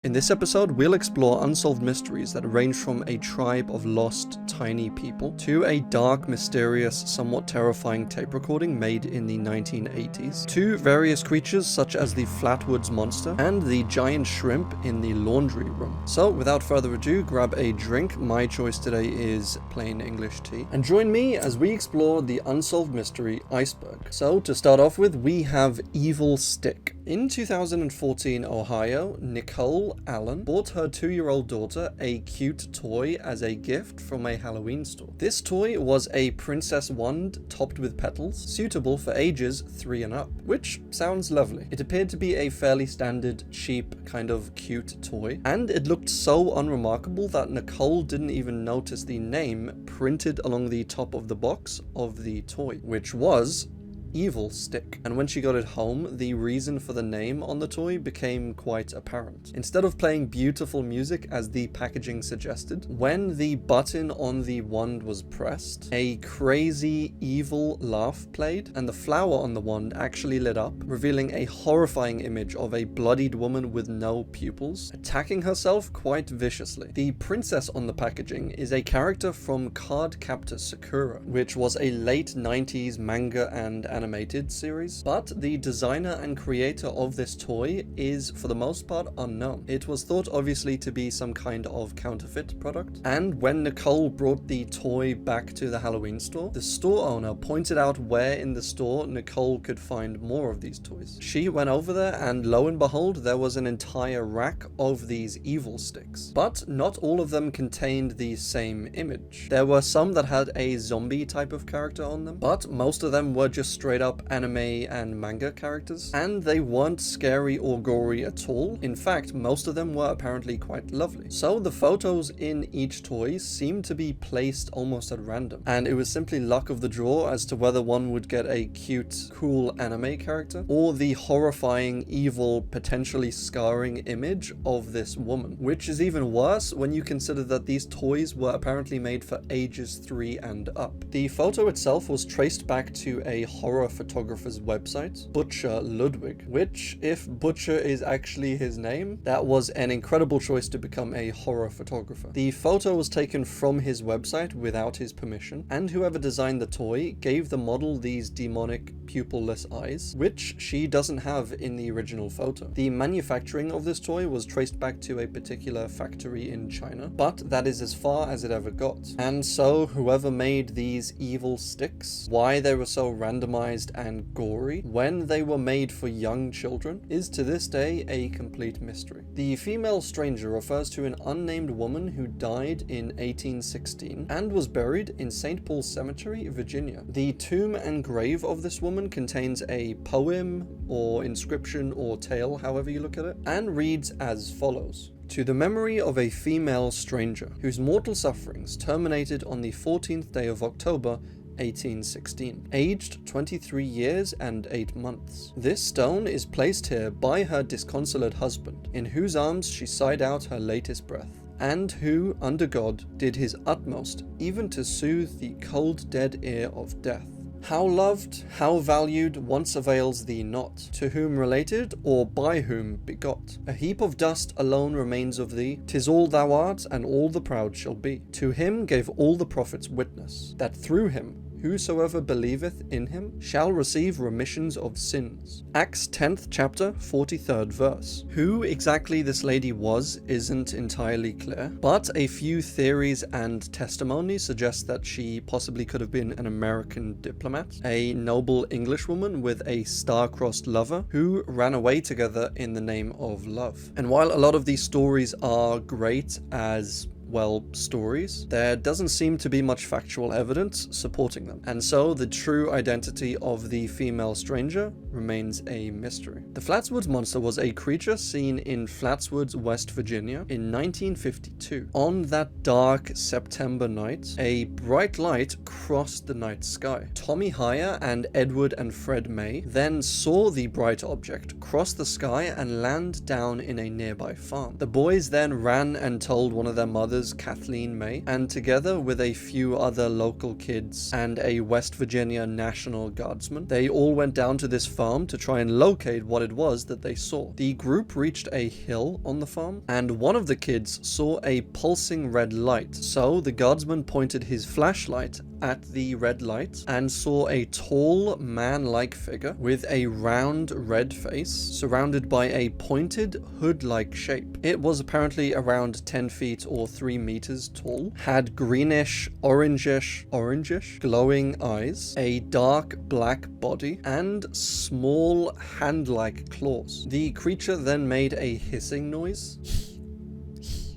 In this episode, we'll explore unsolved mysteries that range from a tribe of lost, tiny people to a dark, mysterious, somewhat terrifying tape recording made in the 1980s, to various creatures such as the Flatwoods Monster and the giant shrimp in the laundry room. So, without further ado, grab a drink. My choice today is plain English tea. And join me as we explore the unsolved mystery Iceberg. So, to start off with, we have Evilstick. In 2014 Ohio, Nicole Allen bought her 2-year-old daughter a cute toy as a gift from a Halloween store. This toy was a princess wand topped with petals, suitable for ages 3 and up, which sounds lovely. It appeared to be a fairly standard, cheap, kind of cute toy, and it looked so unremarkable that Nicole didn't even notice the name printed along the top of the box of the toy, which was Evilstick. And when she got it home, the reason for the name on the toy became quite apparent. Instead of playing beautiful music as the packaging suggested, when the button on the wand was pressed, a crazy evil laugh played, and the flower on the wand actually lit up, revealing a horrifying image of a bloodied woman with no pupils, attacking herself quite viciously. The princess on the packaging is a character from Cardcaptor Sakura, which was a late 90s manga and animated series, but the designer and creator of this toy is for the most part unknown. It was thought obviously to be some kind of counterfeit product, and when Nicole brought the toy back to the Halloween store, the store owner pointed out where in the store Nicole could find more of these toys. She went over there and lo and behold, there was an entire rack of these Evilsticks, but not all of them contained the same image. There were some that had a zombie type of character on them, but most of them were just straight up anime and manga characters, and they weren't scary or gory at all. In fact, most of them were apparently quite lovely. So the photos in each toy seemed to be placed almost at random, and it was simply luck of the draw as to whether one would get a cute, cool anime character or the horrifying, evil, potentially scarring image of this woman, which is even worse when you consider that these toys were apparently made for ages 3 and up. The photo itself was traced back to a horror photographer's website, Butcher Ludwig, which, if Butcher is actually his name, that was an incredible choice to become a horror photographer. The photo was taken from his website without his permission, and whoever designed the toy gave the model these demonic pupilless eyes, which she doesn't have in the original photo. The manufacturing of this toy was traced back to a particular factory in China, but that is as far as it ever got. And so whoever made these Evilsticks, why they were so randomized and gory when they were made for young children, is to this day a complete mystery. The female stranger refers to an unnamed woman who died in 1816 and was buried in St. Paul's Cemetery, Virginia. The tomb and grave of this woman contains a poem or inscription or tale, however you look at it, and reads as follows: "To the memory of a female stranger whose mortal sufferings terminated on the 14th day of October 1816, aged 23 years and 8 months. This stone is placed here by her disconsolate husband, in whose arms she sighed out her latest breath, and who, under God, did his utmost even to soothe the cold dead ear of death. How loved, how valued, once avails thee not, to whom related, or by whom begot. A heap of dust alone remains of thee, 'tis all thou art, and all the proud shall be. To him gave all the prophets witness, that through him whosoever believeth in him shall receive remissions of sins." Acts 10th chapter, 43rd verse. Who exactly this lady was isn't entirely clear, but a few theories and testimonies suggest that she possibly could have been an American diplomat, a noble Englishwoman with a star-crossed lover who ran away together in the name of love. And while a lot of these stories are great as stories, there doesn't seem to be much factual evidence supporting them, and so the true identity of the female stranger remains a mystery. The Flatwoods Monster was a creature seen in Flatwoods, West Virginia in 1952. On that dark September night, a bright light crossed the night sky. Tommy Hyer and Edward and Fred May then saw the bright object cross the sky and land down in a nearby farm. The boys then ran and told one of their mothers mother's Kathleen May, and together with a few other local kids and a West Virginia National Guardsman, they all went down to this farm to try and locate what it was that they saw. The group reached a hill on the farm, and one of the kids saw a pulsing red light, so the guardsman pointed his flashlight at the red light and saw a tall man-like figure with a round red face surrounded by a pointed hood-like shape. It was apparently around 10 feet or 3 meters tall, had greenish, orangish glowing eyes, a dark black body, and small hand-like claws. The creature then made a hissing noise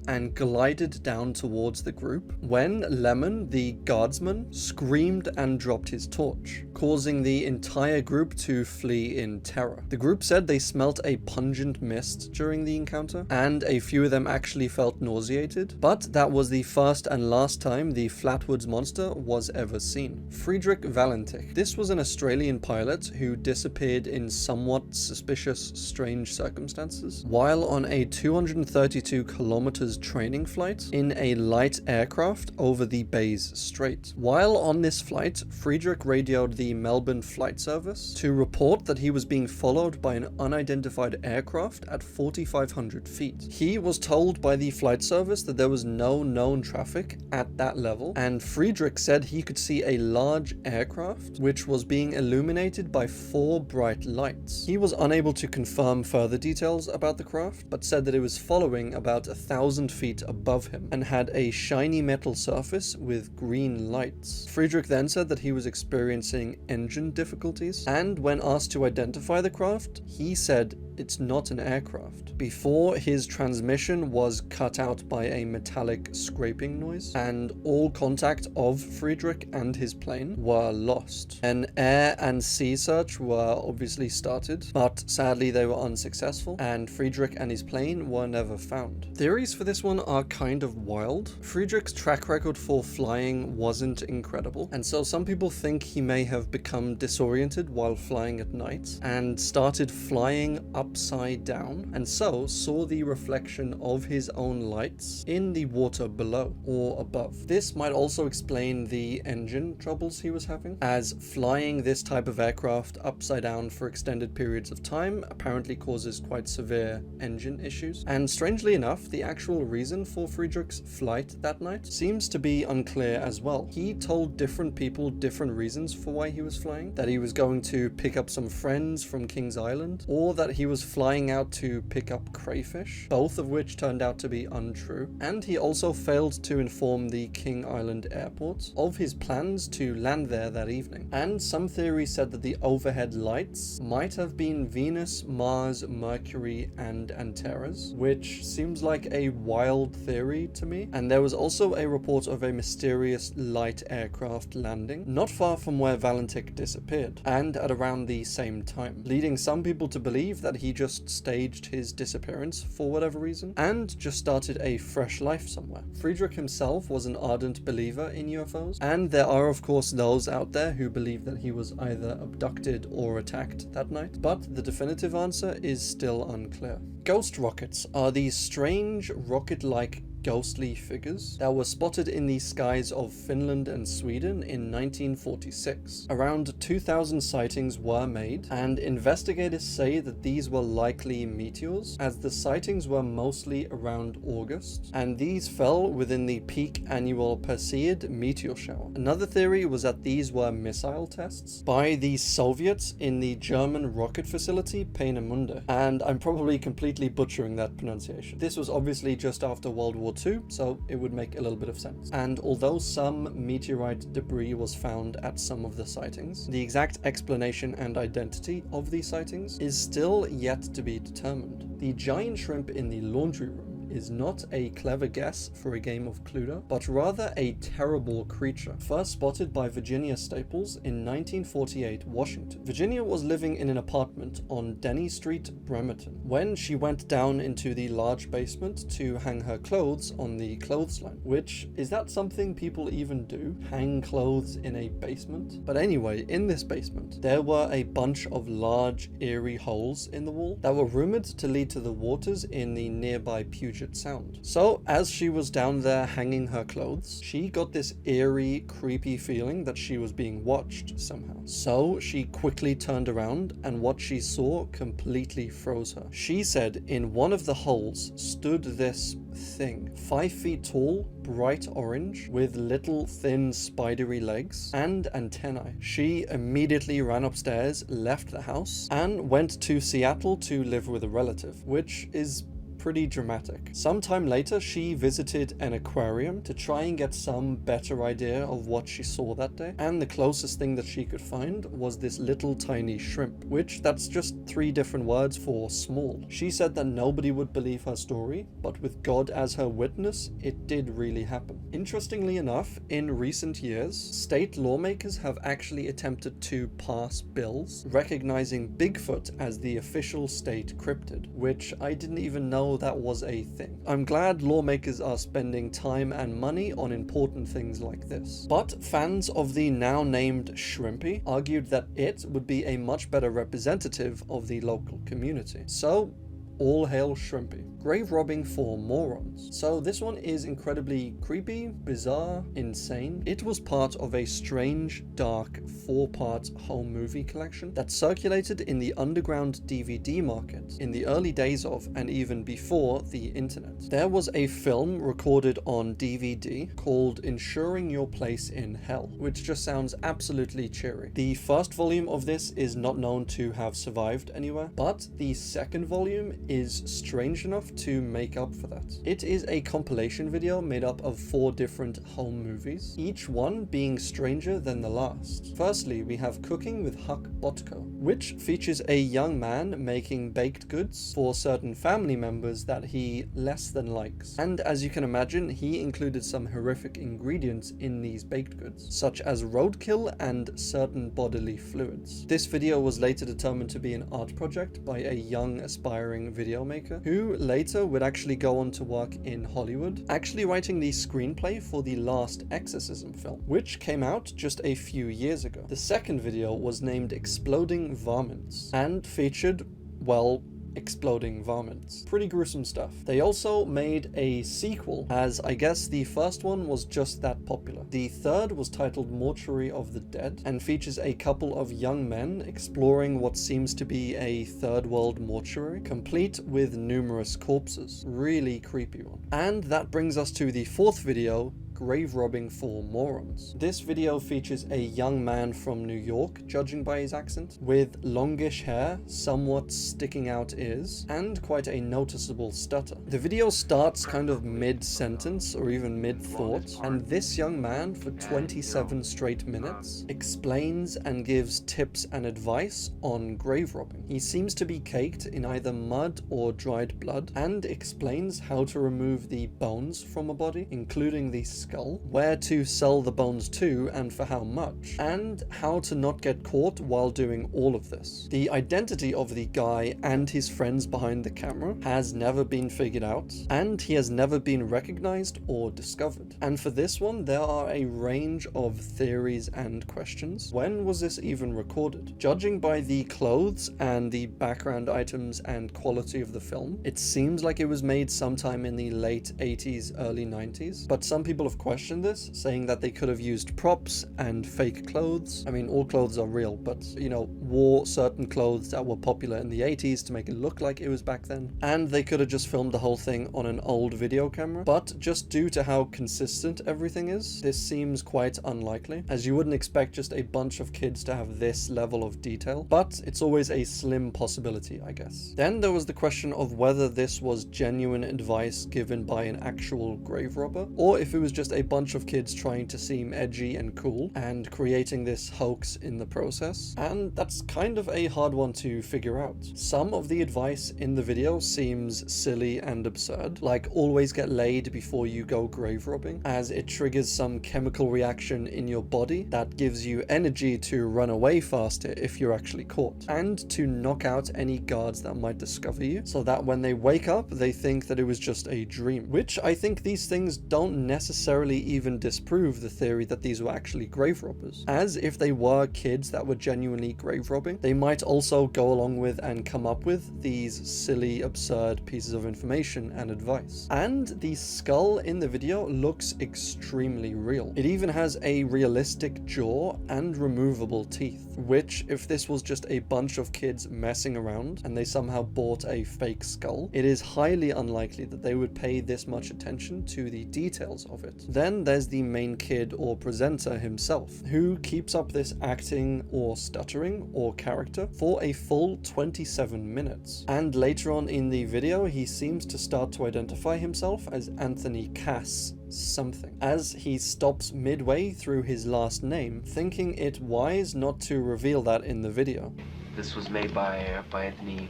and glided down towards the group when Lemon, the guardsman, screamed and dropped his torch, causing the entire group to flee in terror. The group said they smelt a pungent mist during the encounter, and a few of them actually felt nauseated, but that was the first and last time the Flatwoods Monster was ever seen. Frederick Valentich. This was an Australian pilot who disappeared in somewhat suspicious, strange circumstances while on a 232 kilometers training flight in a light aircraft over the Bays Strait. While on this flight, Frederick radioed the Melbourne Flight Service to report that he was being followed by an unidentified aircraft at 4,500 feet. He was told by the flight service that there was no known traffic at that level, and Frederick said he could see a large aircraft which was being illuminated by 4 bright lights. He was unable to confirm further details about the craft, but said that it was following about 1,000 feet above him and had a shiny metal surface with green lights. Frederick then said that he was experiencing engine difficulties, and when asked to identify the craft, he said it's not an aircraft, before his transmission was cut out by a metallic scraping noise, and all contact of Frederick and his plane were lost. An air and sea search were obviously started, but sadly they were unsuccessful, and Frederick and his plane were never found. Theories for this one are kind of wild. Frederick's track record for flying wasn't incredible, and so some people think he may have become disoriented while flying at night and started flying upside down, and so saw the reflection of his own lights in the water below or above. This might also explain the engine troubles he was having, as flying this type of aircraft upside down for extended periods of time apparently causes quite severe engine issues. And strangely enough, the actual reason for Frederick's flight that night seems to be unclear as well. He told different people different reasons for why he was flying, that he was going to pick up some friends from Kings Island, or that he was flying out to pick up crayfish, both of which turned out to be untrue. And he also failed to inform the King Island airport of his plans to land there that evening. And some theories said that the overhead lights might have been Venus, Mars, Mercury, and Antares, which seems like a wild theory to me. And there was also a report of a mysterious light aircraft landing not far from where Valentich disappeared, and at around the same time, leading some people to believe that he just staged his disappearance for whatever reason and just started a fresh life somewhere. Frederick himself was an ardent believer in UFOs, and there are of course those out there who believe that he was either abducted or attacked that night, but the definitive answer is still unclear. Ghost rockets are these strange rocket-like ghostly figures that were spotted in the skies of Finland and Sweden in 1946. Around 2,000 sightings were made, and investigators say that these were likely meteors, as the sightings were mostly around August, and these fell within the peak annual Perseid meteor shower. Another theory was that these were missile tests by the Soviets in the German rocket facility Peenemünde, and I'm probably completely butchering that pronunciation. This was obviously just after World War II, so it would make a little bit of sense. And although some meteorite debris was found at some of the sightings, the exact explanation and identity of these sightings is still yet to be determined. The giant shrimp in the laundry room is not a clever guess for a game of Cluedo, but rather a terrible creature, first spotted by Virginia Staples in 1948 Washington. Virginia was living in an apartment on Denny Street, Bremerton, when she went down into the large basement to hang her clothes on the clothesline, which, is that something people even do? Hang clothes in a basement? But anyway, in this basement, there were a bunch of large, eerie holes in the wall that were rumored to lead to the waters in the nearby Puget digit sound. So as she was down there hanging her clothes, she got this eerie, creepy feeling that she was being watched somehow. So she quickly turned around, and what she saw completely froze her. She said in one of the holes stood this thing, 5 feet tall, bright orange, with little thin spidery legs and antennae. She immediately ran upstairs, left the house, and went to Seattle to live with a relative, which is pretty dramatic. Sometime later, she visited an aquarium to try and get some better idea of what she saw that day, and the closest thing that she could find was this little tiny shrimp, which that's just 3 different words for small. She said that nobody would believe her story, but with God as her witness, it did really happen. Interestingly enough, in recent years, state lawmakers have actually attempted to pass bills recognizing Bigfoot as the official state cryptid, which I didn't even know that was a thing. I'm glad lawmakers are spending time and money on important things like this. But fans of the now named Shrimpy argued that it would be a much better representative of the local community. So all hail Shrimpy. Grave robbing for morons. So this one is incredibly creepy, bizarre, insane. It was part of a strange, dark 4-part home movie collection that circulated in the underground DVD market in the early days of and even before the internet. There was a film recorded on DVD called Ensuring Your Place in Hell, which just sounds absolutely cheery. The first volume of this is not known to have survived anywhere, but the second volume is strange enough to make up for that. It is a compilation video made up of 4 different home movies, each one being stranger than the last. Firstly, we have Cooking with Huck Botko, which features a young man making baked goods for certain family members that he less than likes. And as you can imagine, he included some horrific ingredients in these baked goods, such as roadkill and certain bodily fluids. This video was later determined to be an art project by a young aspiring video maker, who later would actually go on to work in Hollywood, actually writing the screenplay for the last Exorcism film, which came out just a few years ago. The second video was named Exploding Varmints and featured, well, exploding varmints. Pretty gruesome stuff. They also made a sequel, as I guess the first one was just that popular. The third was titled Mortuary of the Dead and features a couple of young men exploring what seems to be a third world mortuary, complete with numerous corpses. Really creepy one. And that brings us to the fourth video, Grave robbing for morons. This video features a young man from New York, judging by his accent, with longish hair, somewhat sticking out ears, and quite a noticeable stutter. The video starts kind of mid-sentence or even mid-thought, and this young man for 27 straight minutes explains and gives tips and advice on grave robbing. He seems to be caked in either mud or dried blood, and explains how to remove the bones from a body, including the skull, where to sell the bones to and for how much, and how to not get caught while doing all of this. The identity of the guy and his friends behind the camera has never been figured out, and he has never been recognized or discovered. And for this one, there are a range of theories and questions. When was this even recorded? Judging by the clothes and the background items and quality of the film, it seems like it was made sometime in the late 80s, early 90s, but some people have questioned this, saying that they could have used props and fake clothes. I mean, all clothes are real, but, you know, wore certain clothes that were popular in the 80s to make it look like it was back then. And they could have just filmed the whole thing on an old video camera. But just due to how consistent everything is, this seems quite unlikely, as you wouldn't expect just a bunch of kids to have this level of detail. But it's always a slim possibility, I guess. Then there was the question of whether this was genuine advice given by an actual grave robber, or if it was just a bunch of kids trying to seem edgy and cool and creating this hoax in the process. And that's kind of a hard one to figure out. Some of the advice in the video seems silly and absurd, like always get laid before you go grave robbing, as it triggers some chemical reaction in your body that gives you energy to run away faster if you're actually caught, and to knock out any guards that might discover you, so that when they wake up they think that it was just a dream. Which I think these things don't necessarily necessarily even disprove the theory that these were actually grave robbers, as if they were kids that were genuinely grave robbing, they might also go along with and come up with these silly, absurd pieces of information and advice. And the skull in the video looks extremely real. It even has a realistic jaw and removable teeth, which, if this was just a bunch of kids messing around and they somehow bought a fake skull, it is highly unlikely that they would pay this much attention to the details of it. Then there's the main kid or presenter himself, who keeps up this acting or stuttering or character for a full 27 minutes. And later on in the video, he seems to start to identify himself as Anthony Cass something, as he stops midway through his last name, thinking it wise not to reveal that in the video. This was made by Anthony.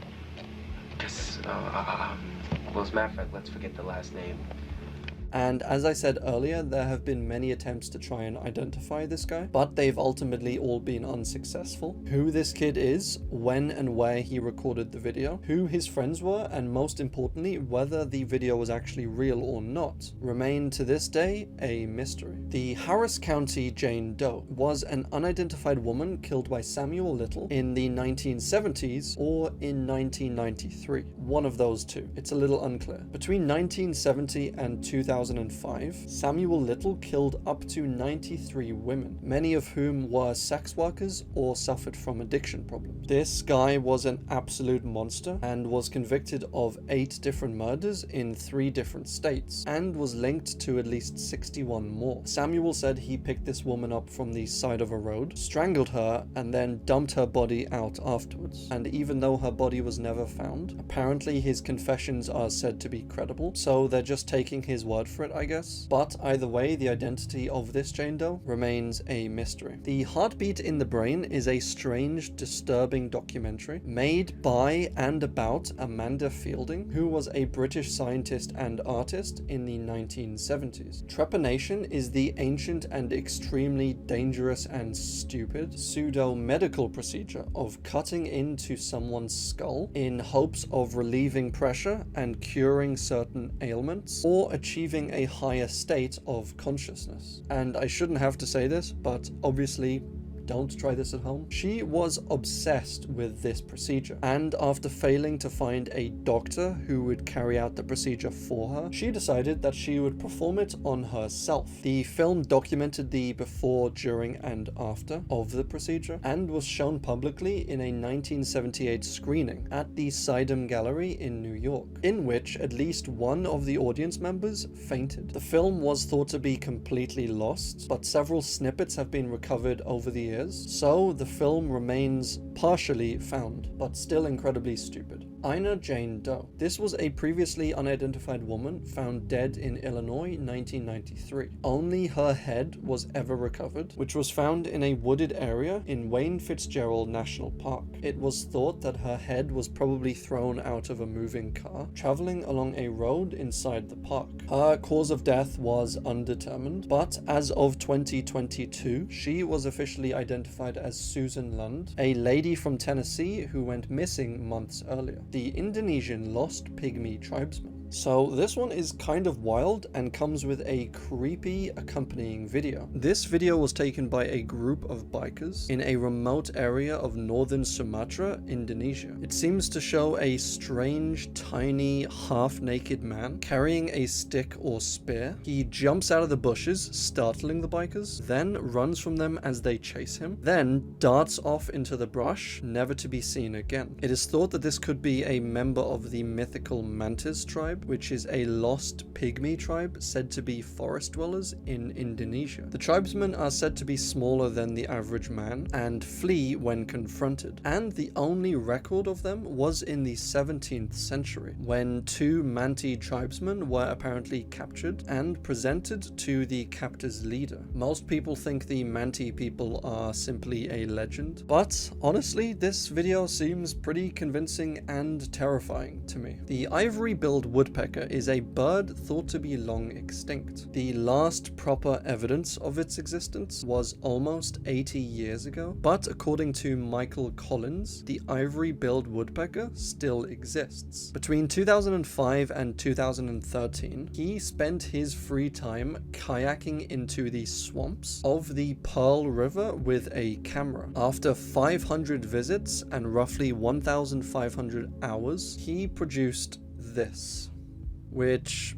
Well, as a matter of fact, let's forget the last name. And as I said earlier, there have been many attempts to try and identify this guy, but they've ultimately all been unsuccessful. Who this kid is, when and where he recorded the video, who his friends were, and most importantly, whether the video was actually real or not, remain to this day a mystery. The Harris County Jane Doe was an unidentified woman killed by Samuel Little in the 1970s or in 1993. One of those two. It's a little unclear. Between 1970 and 2005, Samuel Little killed up to 93 women, many of whom were sex workers or suffered from addiction problems. This guy was an absolute monster and was convicted of 8 different murders in 3 different states and was linked to at least 61 more. Samuel said he picked this woman up from the side of a road, strangled her, and then dumped her body out afterwards. And even though her body was never found, apparently his confessions are said to be credible, so they're just taking his word for it, I guess. But either way, the identity of this Jane Doe remains a mystery. The Heartbeat in the Brain is a strange, disturbing documentary made by and about Amanda Fielding, who was a British scientist and artist in the 1970s. Trepanation is the ancient and extremely dangerous and stupid pseudo-medical procedure of cutting into someone's skull in hopes of relieving pressure and curing certain ailments or achieving a higher state of consciousness. And I shouldn't have to say this, but obviously don't try this at home. She was obsessed with this procedure, and after failing to find a doctor who would carry out the procedure for her, she decided that she would perform it on herself. The film documented the before, during, and after of the procedure and was shown publicly in a 1978 screening at the Sidham Gallery in New York, in which at least one of the audience members fainted. The film was thought to be completely lost, but several snippets have been recovered over the years, so the film remains partially found, but still incredibly stupid. Ina Jane Doe. This was a previously unidentified woman found dead in Illinois, 1993. Only her head was ever recovered, which was found in a wooded area in Wayne Fitzgerald National Park. It was thought that her head was probably thrown out of a moving car, traveling along a road inside the park. Her cause of death was undetermined, but as of 2022, she was officially identified as Susan Lund, a lady from Tennessee who went missing months earlier. The Indonesian lost Pygmy tribesman. So this one is kind of wild and comes with a creepy accompanying video. This video was taken by a group of bikers in a remote area of northern Sumatra, Indonesia. It seems to show a strange, tiny, half-naked man carrying a stick or spear. He jumps out of the bushes, startling the bikers, then runs from them as they chase him, then darts off into the brush, never to be seen again. It is thought that this could be a member of the mythical Mantis tribe, which is a lost Pygmy tribe said to be forest dwellers in Indonesia. The tribesmen are said to be smaller than the average man and flee when confronted, and the only record of them was in the 17th century, when 2 Manti tribesmen were apparently captured and presented to the captor's leader. Most people think the Manti people are simply a legend, but honestly, this video seems pretty convincing and terrifying to me. The Ivory-Billed Woodpecker woodpecker is a bird thought to be long extinct. The last proper evidence of its existence was almost 80 years ago, but according to Michael Collins, the ivory-billed woodpecker still exists. Between 2005 and 2013, he spent his free time kayaking into the swamps of the Pearl River with a camera. After 500 visits and roughly 1,500 hours, he produced this, which,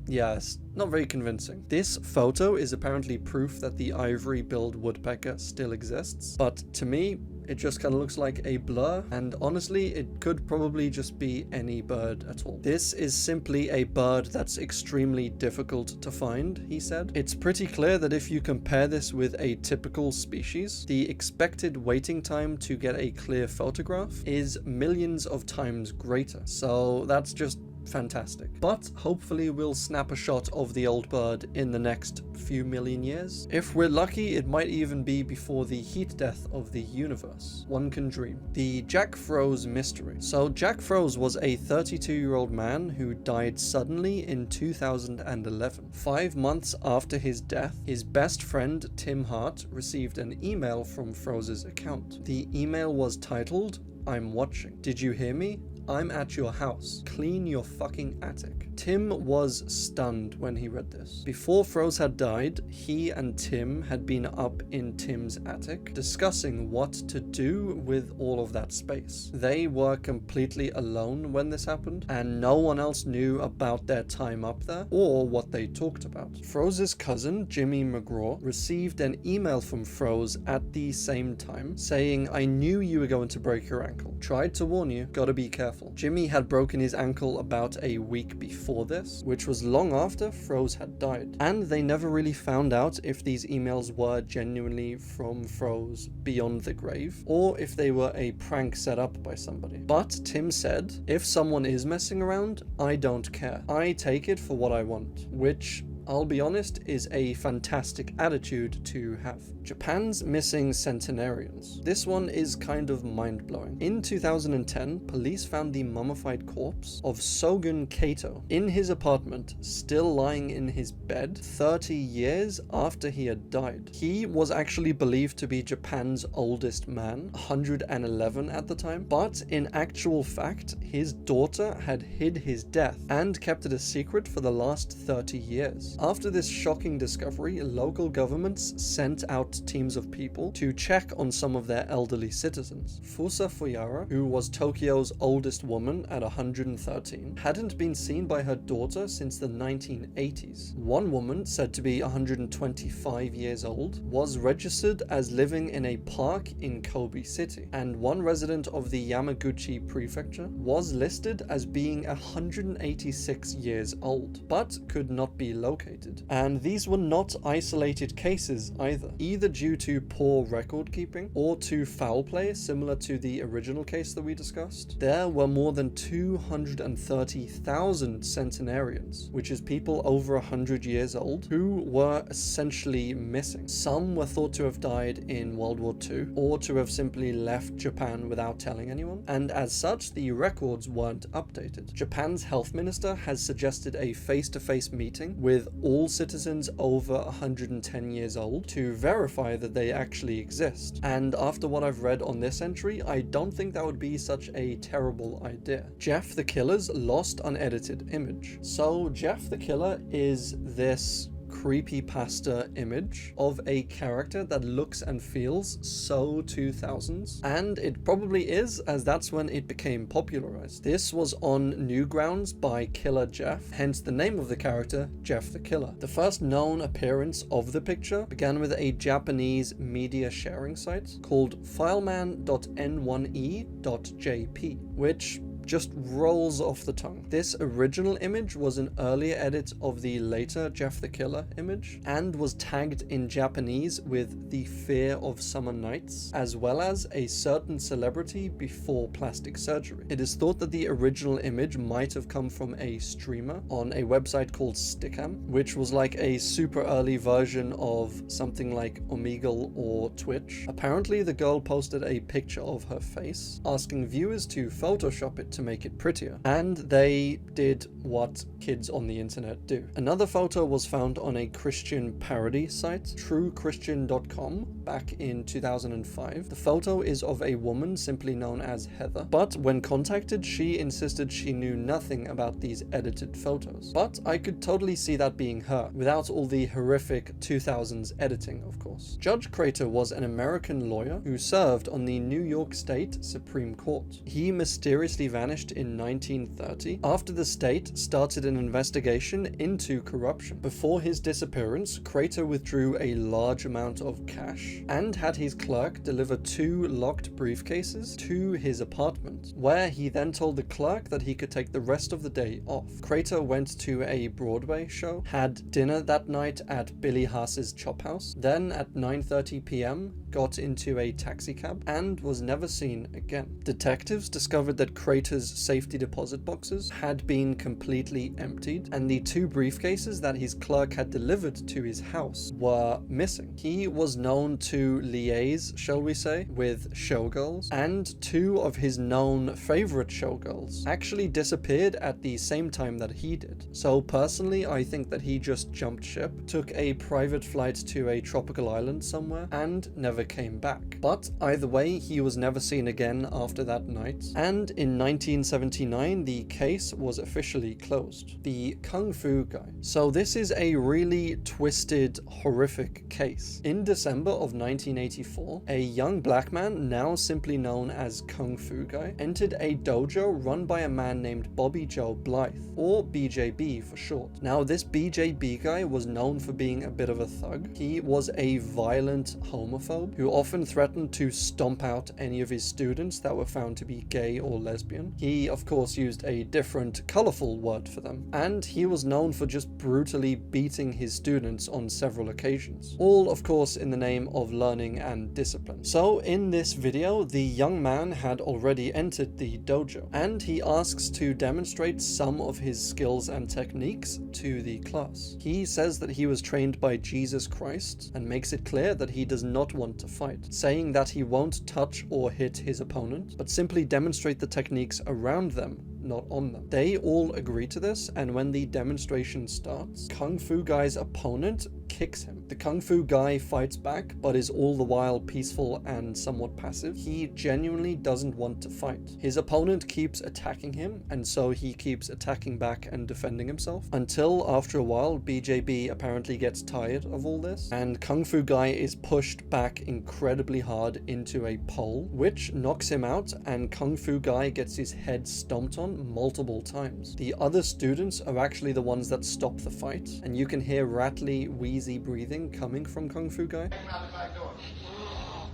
yes, not very convincing. This photo is apparently proof that the ivory-billed woodpecker still exists, but to me, it just kind of looks like a blur, and honestly, it could probably just be any bird at all. This is simply a bird that's extremely difficult to find, he said. It's pretty clear that if you compare this with a typical species, the expected waiting time to get a clear photograph is millions of times greater. So that's just fantastic. But hopefully we'll snap a shot of the old bird in the next few million years. If we're lucky, it might even be before the heat death of the universe. One can dream. The Jack Froese mystery. So Jack Froese was a 32-year-old man who died suddenly in 2011. 5 months after his death, his best friend Tim Hart received an email from Froese's account. The email was titled, "I'm watching. Did you hear me? I'm at your house. Clean your fucking attic." Tim was stunned when he read this. Before Froese had died, he and Tim had been up in Tim's attic discussing what to do with all of that space. They were completely alone when this happened, and no one else knew about their time up there or what they talked about. Froese's cousin, Jimmy McGraw, received an email from Froese at the same time saying, "I knew you were going to break your ankle. Tried to warn you, gotta be careful." Jimmy had broken his ankle about a week before this, which was long after Froese had died. And they never really found out if these emails were genuinely from Froese beyond the grave, or if they were a prank set up by somebody. But Tim said, "If someone is messing around, I don't care. I take it for what I want," which, I'll be honest, is a fantastic attitude to have. Japan's missing centenarians. This one is kind of mind-blowing. In 2010, police found the mummified corpse of Sogun Kato in his apartment, still lying in his bed 30 years after he had died. He was actually believed to be Japan's oldest man, 111 at the time, but in actual fact, his daughter had hid his death and kept it a secret for the last 30 years. After this shocking discovery, local governments sent out teams of people to check on some of their elderly citizens. Fusa Fuyara, who was Tokyo's oldest woman at 113, hadn't been seen by her daughter since the 1980s. One woman, said to be 125 years old, was registered as living in a park in Kobe City, and one resident of the Yamaguchi prefecture was listed as being 186 years old, but could not be located. And these were not isolated cases either due to poor record keeping or to foul play similar to the original case that we discussed. There were more than 230,000 centenarians, which is people over 100 years old, who were essentially missing. Some were thought to have died in World War II or to have simply left Japan without telling anyone, and as such the records weren't updated. Japan's health minister has suggested a face-to-face meeting with all citizens over 110 years old to verify that they actually exist. And after what I've read on this entry, I don't think that would be such a terrible idea. Jeff the Killer's lost unedited image. So Jeff the Killer is this creepypasta image of a character that looks and feels so 2000s, and it probably is, as that's when it became popularized. This was on Newgrounds by Killer Jeff, hence the name of the character, Jeff the Killer. The first known appearance of the picture began with a Japanese media sharing site called fileman.n1e.jp, which just rolls off the tongue. This original image was an earlier edit of the later Jeff the Killer image and was tagged in Japanese with "the fear of summer nights," as well as a certain celebrity before plastic surgery. It is thought that the original image might have come from a streamer on a website called Stickam, which was like a super early version of something like Omegle or Twitch. Apparently the girl posted a picture of her face, asking viewers to Photoshop it to make it prettier. And they did what kids on the internet do. Another photo was found on a Christian parody site, truechristian.com, back in 2005. The photo is of a woman simply known as Heather, but when contacted, she insisted she knew nothing about these edited photos. But I could totally see that being her, without all the horrific 2000s editing, of course. Judge Crater was an American lawyer who served on the New York State Supreme Court. He mysteriously vanished in 1930 after the state started an investigation into corruption. Before his disappearance, Crater withdrew a large amount of cash and had his clerk deliver 2 locked briefcases to his apartment, where he then told the clerk that he could take the rest of the day off. Crater went to a Broadway show, had dinner that night at Billy Haas's Chop House, then at 9:30 p.m. got into a taxicab and was never seen again. Detectives discovered that Crater's safety deposit boxes had been completely emptied, and the 2 briefcases that his clerk had delivered to his house were missing. He was known to liaise, shall we say, with showgirls, and 2 of his known favorite showgirls actually disappeared at the same time that he did. So personally, I think that he just jumped ship, took a private flight to a tropical island somewhere, and never came back. But either way, he was never seen again after that night, and in 1979 the case was officially closed. The Kung Fu guy. So this is a really twisted, horrific case. In December of 1984, a young black man, now simply known as Kung Fu guy, entered a dojo run by a man named Bobby Joe Blythe, or BJB for short. Now this BJB guy was known for being a bit of a thug. He was a violent homophobe who often threatened to stomp out any of his students that were found to be gay or lesbian. He of course used a different colorful word for them, and he was known for just brutally beating his students on several occasions, all of course in the name of learning and discipline. So in this video, the young man had already entered the dojo, and he asks to demonstrate some of his skills and techniques to the class. He says that he was trained by Jesus Christ and makes it clear that he does not want to fight, saying that he won't touch or hit his opponent, but simply demonstrate the techniques around them, not on them. They all agree to this, and when the demonstration starts, Kung Fu guy's opponent kicks him. The Kung Fu guy fights back, but is all the while peaceful and somewhat passive. He genuinely doesn't want to fight. His opponent keeps attacking him, and so he keeps attacking back and defending himself, until after a while BJB apparently gets tired of all this, and Kung Fu guy is pushed back incredibly hard into a pole, which knocks him out, and Kung Fu guy gets his head stomped on multiple times. The other students are actually the ones that stop the fight, and you can hear rattly, wheezy breathing coming from Kung Fu guy. Drag him out the back door.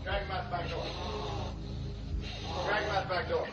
Drag him out the back door. Drag him out the back door.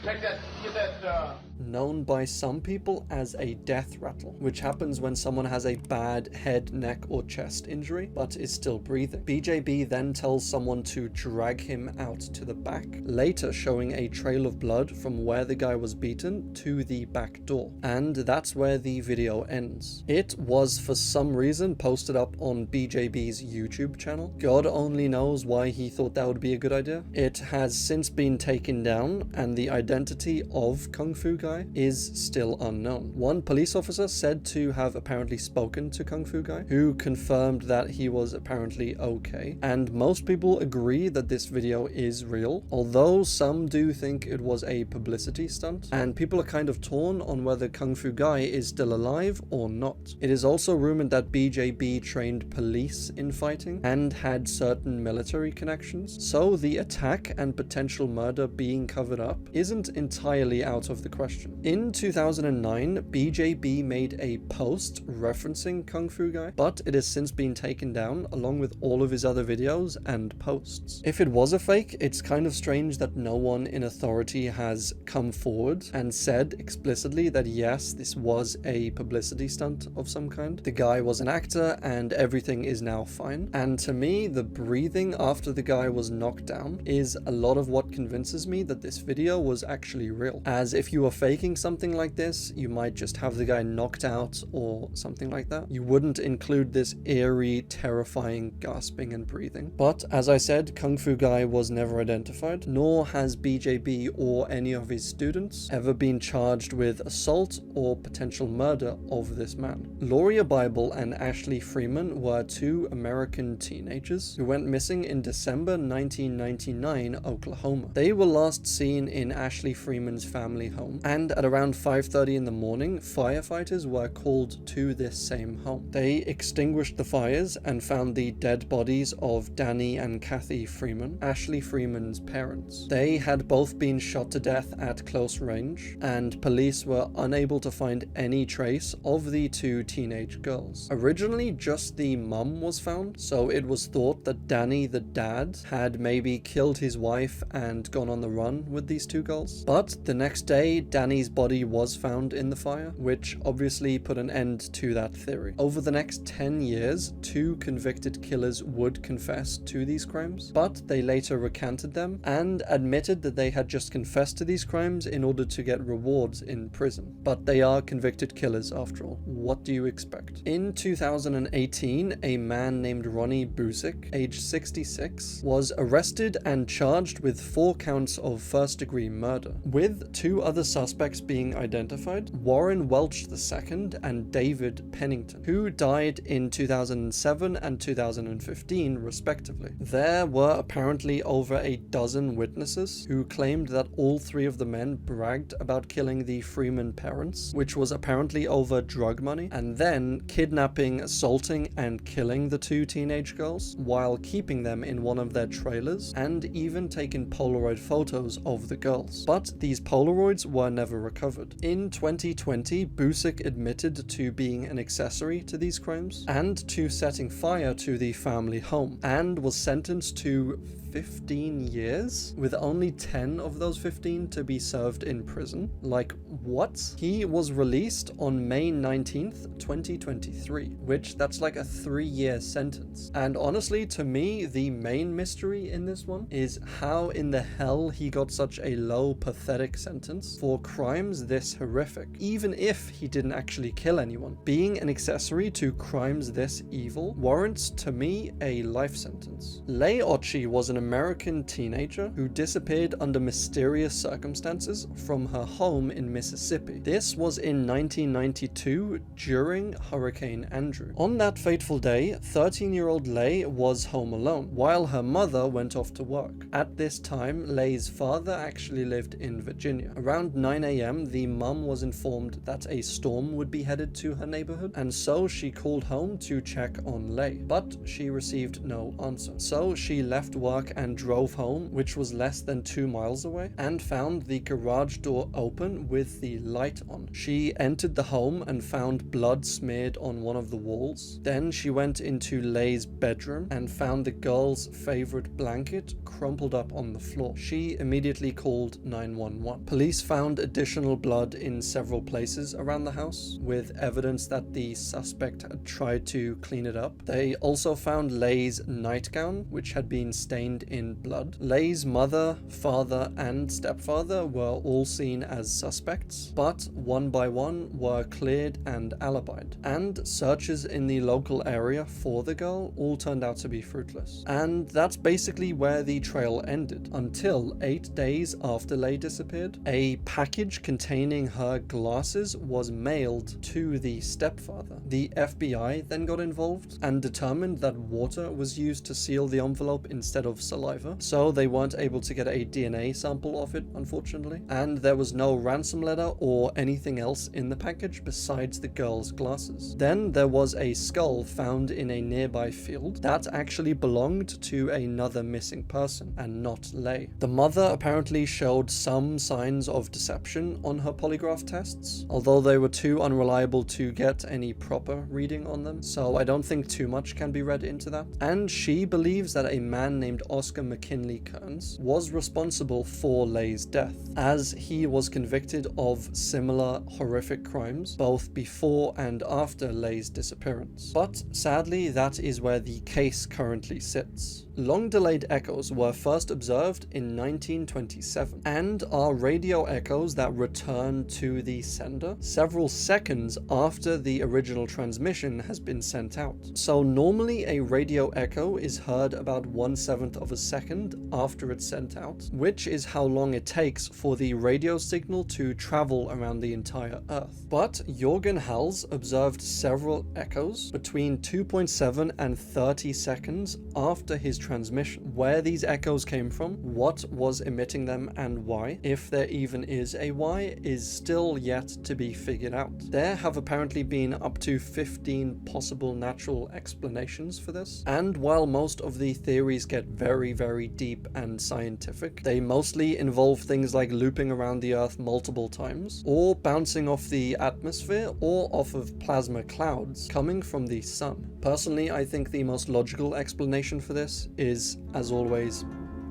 Take that, get that, Known by some people as a death rattle, which happens when someone has a bad head, neck, or chest injury, but is still breathing. BJB then tells someone to drag him out to the back, later showing a trail of blood from where the guy was beaten to the back door. And that's where the video ends. It was for some reason posted up on BJB's YouTube channel. God only knows why he thought that would be a good idea. It has since been taken down, and the identity of Kung Fu guy is still unknown. One police officer said to have apparently spoken to Kung Fu guy, who confirmed that he was apparently okay, and most people agree that this video is real, although some do think it was a publicity stunt, and people are kind of torn on whether Kung Fu guy is still alive or not. It is also rumored that BJB trained police in fighting and had certain military connections, so the attack and potential murder being covered up isn't entirely out of the question. In 2009, BJB made a post referencing Kung Fu guy, but it has since been taken down along with all of his other videos and posts. If it was a fake, it's kind of strange that no one in authority has come forward and said explicitly that yes, this was a publicity stunt of some kind. The guy was an actor and everything is now fine. And to me, the breathing after the guy was knocked down is a lot of what convinces me that this video was actually real. As if you were faking something like this, you might just have the guy knocked out or something like that. You wouldn't include this eerie, terrifying gasping and breathing. But as I said, Kung Fu Guy was never identified, nor has BJB or any of his students ever been charged with assault or potential murder of this man. Lauria Bible and Ashley Freeman were two American teenagers who went missing in December 1999, Oklahoma. They were last seen in Ashley Freeman's family home, and at around 5:30 in the morning, firefighters were called to this same home. They extinguished the fires and found the dead bodies of Danny and Kathy Freeman, Ashley Freeman's parents. They had both been shot to death at close range, and police were unable to find any trace of the two teenage girls. Originally, just the mum was found, so it was thought that Danny, the dad, had maybe killed his wife and gone on the run with these two girls. But the next day, Danny's body was found in the fire, which obviously put an end to that theory. Over the next 10 years, two convicted killers would confess to these crimes, but they later recanted them and admitted that they had just confessed to these crimes in order to get rewards in prison. But they are convicted killers after all. What do you expect? In 2018, a man named Ronnie Busick, age 66, was arrested and charged with 4 counts of first-degree murder, with 2 other suspects being identified, Warren Welch II and David Pennington, who died in 2007 and 2015 respectively. There were apparently over a dozen witnesses who claimed that all 3 of the men bragged about killing the Freeman parents, which was apparently over drug money, and then kidnapping, assaulting, and killing the 2 teenage girls while keeping them in one of their trailers, and even taking Polaroid photos of the girls. But these Polaroids were never recovered. In 2020, Busick admitted to being an accessory to these crimes and to setting fire to the family home, and was sentenced to 15 years, with only 10 of those 15 to be served in prison. Like, what? He was released on May 19th, 2023, which that's like a 3-year sentence. And honestly, to me, the main mystery in this one is how in the hell he got such a low, pathetic sentence for crimes this horrific, even if he didn't actually kill anyone. Being an accessory to crimes this evil warrants, to me, a life sentence. Leigh Occhi was an American teenager who disappeared under mysterious circumstances from her home in Mississippi. This was in 1992 during Hurricane Andrew. On that fateful day, 13-year-old Leigh was home alone while her mother went off to work. At this time, Leigh's father actually lived in Virginia. Around 9 a.m., the mum was informed that a storm would be headed to her neighborhood, and so she called home to check on Leigh, but she received no answer. So she left work and drove home, which was less than 2 miles away, and found the garage door open with the light on. She entered the home and found blood smeared on one of the walls. Then she went into Leigh's bedroom and found the girl's favorite blanket crumpled up on the floor. She immediately called 911. Police found additional blood in several places around the house, with evidence that the suspect had tried to clean it up. They also found Leigh's nightgown, which had been stained in blood. Leigh's mother, father, and stepfather were all seen as suspects, but one by one were cleared and alibied. And searches in the local area for the girl all turned out to be fruitless. And that's basically where the trail ended, until 8 days after Leigh disappeared, a package containing her glasses was mailed to the stepfather. The FBI then got involved and determined that water was used to seal the envelope instead of saliva, so they weren't able to get a DNA sample of it, unfortunately, and there was no ransom letter or anything else in the package besides the girl's glasses. Then there was a skull found in a nearby field that actually belonged to another missing person and not Leigh. The mother apparently showed some signs of deception on her polygraph tests, although they were too unreliable to get any proper reading on them, so I don't think too much can be read into that. And she believes that a man named Oscar McKinley Kearns, was responsible for Leigh's death, as he was convicted of similar horrific crimes both before and after Leigh's disappearance. But sadly, that is where the case currently sits. Long-delayed echoes were first observed in 1927 and are radio echoes that return to the sender several seconds after the original transmission has been sent out. So normally a radio echo is heard about 1/7 of a second after it's sent out, which is how long it takes for the radio signal to travel around the entire Earth. But Jürgen Hals observed several echoes between 2.7 and 30 seconds after his transmission. Where these echoes came from, what was emitting them, and why, if there even is a why, is still yet to be figured out. There have apparently been up to 15 possible natural explanations for this, and while most of the theories get very, very deep and scientific, they mostly involve things like looping around the Earth multiple times, or bouncing off the atmosphere or off of plasma clouds coming from the sun. Personally, I think the most logical explanation for this is, as always,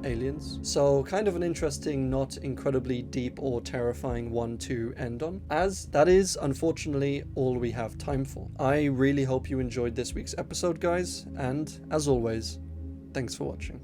aliens. So kind of an interesting, not incredibly deep or terrifying one to end on, as that is unfortunately all we have time for. I really hope you enjoyed this week's episode, guys, and as always, thanks for watching.